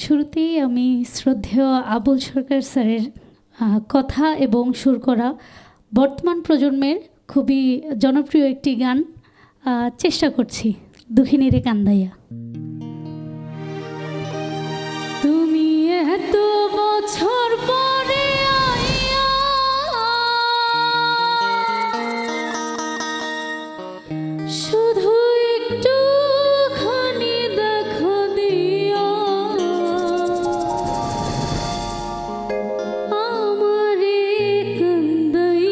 শুরুতেই আমি শ্রদ্ধেয় আবুল সরকার স্যারের কথা এবং সুর করা বর্তমান প্রজন্মের খুবই জনপ্রিয় একটি গান চেষ্টা করছি, দুঃখিনী রে কান্দাইয়া। তুমি এত বছর পরে আইয়া শুধু একটুখানি দেখো দিও আমারে কান্দাইয়া।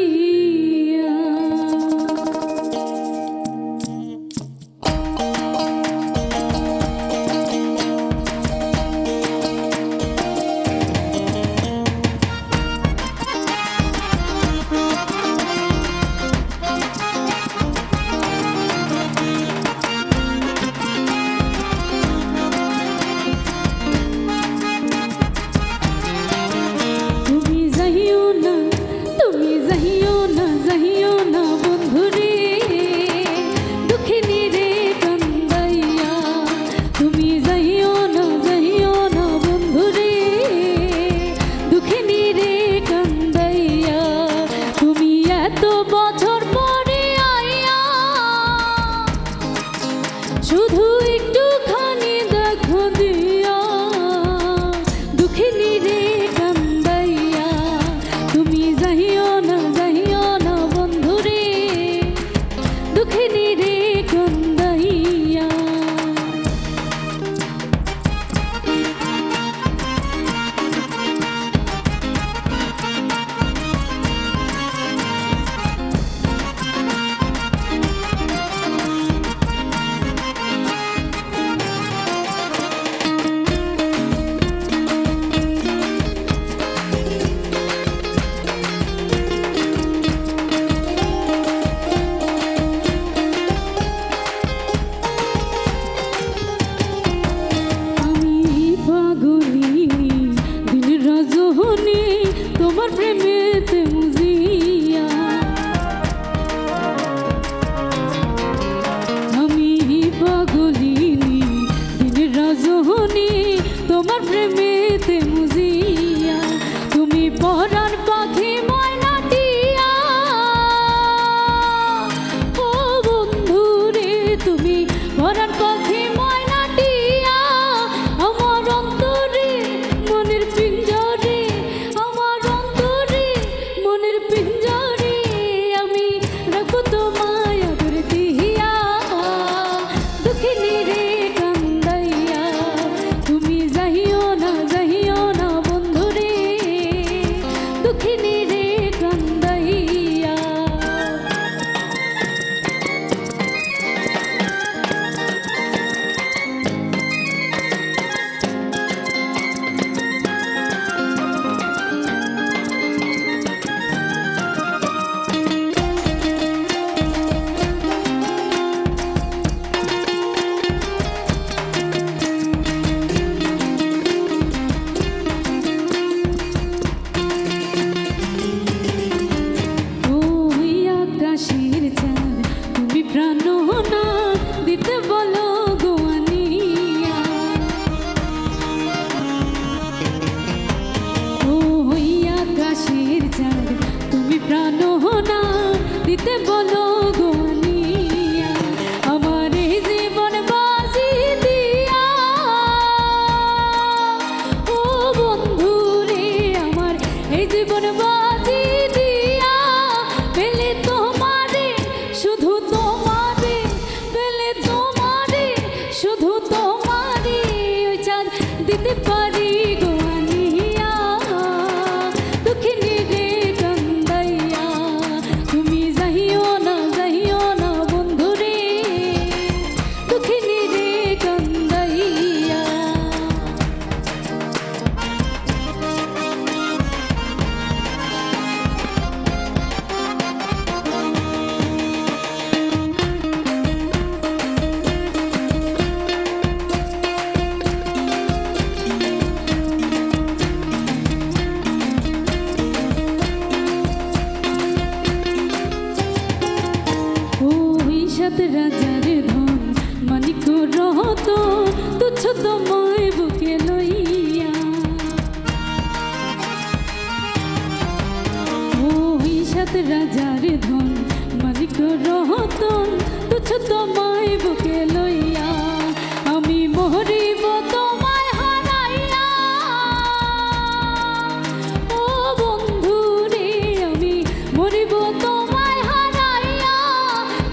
শুধু একটুখানি দেখো দিও দুঃখিনী রে কান্দাইয়া। তুমি যাইও না বন্ধুরে দুঃখিনী রে কান্দাইয়া। তোমার প্রেমেতে মুজিয়া আমি পাগলিনী দিনের রজনী তোমার প্রেমেতে মুজিয়া। তুমি পরাণ পাখি ময়নাটিয়া ও বন্ধু রে তুমি পরাণ পাখি ময়নাটিয়া আমার অন্তরে মনের পিঞ্জরে দিতে বলো গোয়ানিয়া আমার এই জীবন বাজি দিয়া ও বন্ধু রে আমার এই জীবন বাজি দিয়া পেলে তোমারে শুধু তোমারে পেলে তোমারে শুধু তোমারে ওই চাঁদ দিতে পারি গোয়ানিয়া দুঃখিনী রে কান্দাইয়া। তুমি যাইও না বন্ধুরে দুঃখিনী রে কান্দাইয়া। রাজার ধন মালিক রতন তুচ্ছ তোমায় বুকে লইয়া আমি মরিব তোমায় হারাইয়া ও বন্ধু রে আমি মরিব তোমায় হারাইয়া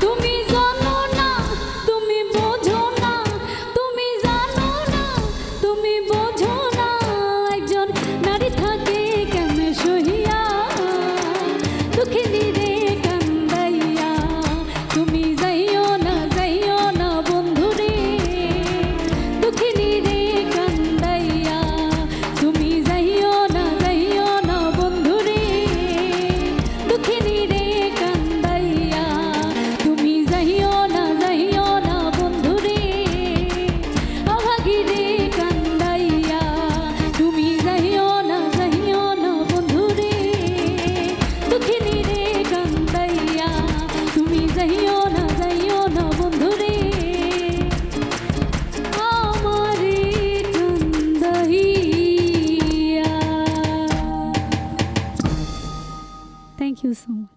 তুমি জানো না তুমি বোঝো না তুমি জানো না তুমি বোঝো না একজন নারী থাকে কেমনে সহিয়া দুঃখিনী রে কান্দাইয়া তুমি যাইও না বন্ধু রে দুঃখিনী রে কান্দাইয়া তুমি যাইও না বন্ধু রে দুঃখিনী রে কান্দাইয়া তুমি যাইও না বন্ধু রে অভাগী রে কান্দাইয়া তুমি যাইও না বন্ধু রে দুঃখিনী রে কান্দাইয়া তুমি যাইও না বন্ধু রে আমারে কান্দাইয়া। Thank you so much.